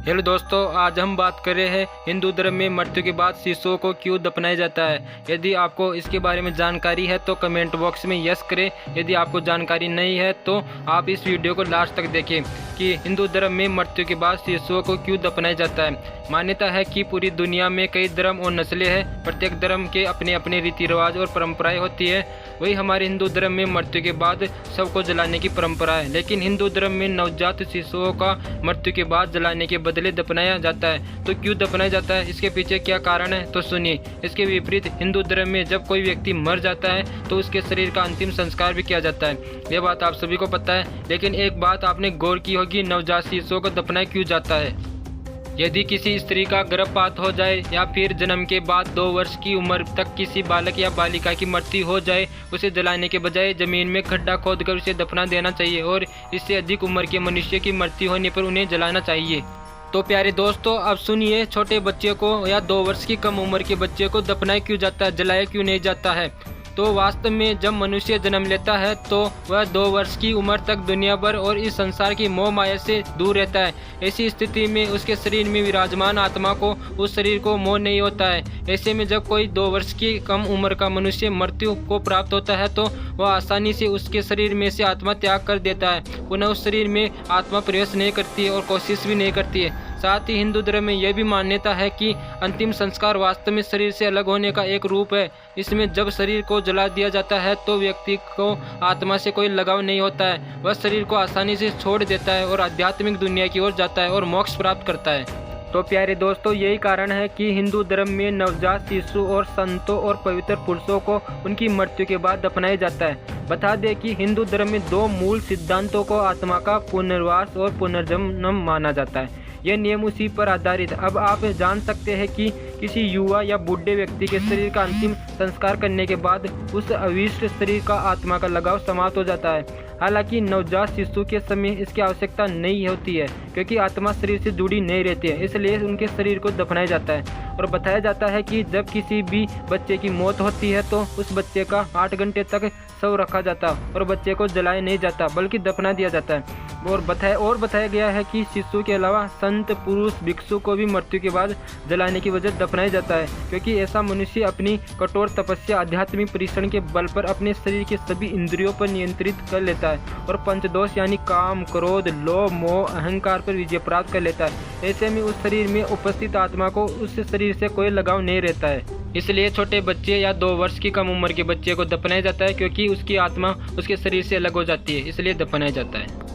Hello दोस्तों, आज हम बात कर रहे हैं हिंदू धर्म में मृत्यु के बाद शिशुओं को क्यों दफनाया जाता है। यदि आपको इसके बारे में जानकारी है तो कमेंट बॉक्स में यस करें। यदि आपको जानकारी नहीं है तो आप इस वीडियो को लास्ट तक देखें कि हिंदू धर्म में मृत्यु के बाद शिशुओं को क्यों दफनाया जाता है। मान्यता है कि पूरी दुनिया में कई धर्म और नस्लें हैं। प्रत्येक धर्म के अपने अपने रीति रिवाज और परंपराएं होती है। वही हमारे हिंदू धर्म में मृत्यु के बाद सबको जलाने की परंपरा है। लेकिन हिंदू धर्म में नवजात शिशुओं का मृत्यु के बाद जलाने के बदले दफनाया जाता है। तो क्यों दफनाया जाता है, इसके पीछे क्या कारण है, तो सुनिए। इसके विपरीत हिंदू धर्म में जब कोई व्यक्ति मर जाता है तो उसके शरीर का अंतिम संस्कार भी किया जाता है। यह बात आप सभी को पता है। लेकिन एक बात आपने गौर की होगी, नवजात शिशुओं को दफनाया क्यों जाता है। यदि किसी स्त्री का गर्भपात हो जाए या फिर जन्म के बाद 2 वर्ष की उम्र तक किसी बालक या बालिका की मृत्यु हो जाए, उसे जलाने के बजाय जमीन में खड्डा खोदकर उसे दफना देना चाहिए और इससे अधिक उम्र के मनुष्य की मृत्यु होने पर उन्हें जलाना चाहिए। तो प्यारे दोस्तों, अब सुनिए, छोटे बच्चे को या 2 वर्ष की कम उम्र के बच्चे को दफनाया क्यों जाता है, जलाया क्यों नहीं जाता है। तो वास्तव में जब मनुष्य जन्म लेता है तो वह 2 वर्ष की उम्र तक दुनिया भर और इस संसार की मोह माया से दूर रहता है। ऐसी स्थिति में उसके शरीर में विराजमान आत्मा को उस शरीर को मोह नहीं होता है। ऐसे में जब कोई 2 वर्ष की कम उम्र का मनुष्य मृत्यु को प्राप्त होता है तो वह आसानी से उसके शरीर में से आत्मा त्याग कर देता है। पुनः उस शरीर में आत्मा प्रवेश नहीं करती है और कोशिश भी नहीं करती है। साथ ही हिंदू धर्म में यह भी मान्यता है कि अंतिम संस्कार वास्तव में शरीर से अलग होने का एक रूप है। इसमें जब शरीर को जला दिया जाता है तो व्यक्ति को आत्मा से कोई लगाव नहीं होता है। वह शरीर को आसानी से छोड़ देता है और आध्यात्मिक दुनिया की ओर जाता है और मोक्ष प्राप्त करता है। तो प्यारे दोस्तों, यही कारण है कि हिंदू धर्म में नवजात शिशु और संतों और पवित्र पुरुषों को उनकी मृत्यु के बाद दफनाया जाता है। बता दें कि हिंदू धर्म में 2 मूल सिद्धांतों को आत्मा का पुनर्वास और पुनर्जन्म माना जाता है। यह नियम उसी पर आधारित। अब आप जान सकते हैं कि किसी युवा या बूढ़े व्यक्ति के शरीर का अंतिम संस्कार करने के बाद उस अविष्ट शरीर का आत्मा का लगाव समाप्त हो जाता है। हालांकि नवजात शिशु के समय इसकी आवश्यकता नहीं होती है, क्योंकि आत्मा शरीर से जुड़ी नहीं रहती है। इसलिए उनके शरीर को दफनाया जाता है। और बताया जाता है कि जब किसी भी बच्चे की मौत होती है तो उस बच्चे का 8 घंटे तक शव रखा जाता और बच्चे को जलाया नहीं जाता, बल्कि दफना दिया जाता है। और बताया गया है कि शिशु के अलावा संत, पुरुष, भिक्षु को भी मृत्यु के बाद जलाने की वजह दफनाया जाता है, क्योंकि ऐसा मनुष्य अपनी कठोर तपस्या, आध्यात्मिक परिश्रम के बल पर अपने शरीर के सभी इंद्रियों पर नियंत्रित कर लेता है और पंचदोष यानी काम, क्रोध, लोभ, मोह, अहंकार पर विजय प्राप्त कर लेता है। ऐसे में उस शरीर में उपस्थित आत्मा को उस शरीर से कोई लगाव नहीं रहता है। इसलिए छोटे बच्चे या 2 वर्ष की कम उम्र के बच्चे को दफनाया जाता है, क्योंकि उसकी आत्मा उसके शरीर से अलग हो जाती है, इसलिए दफनाया जाता है।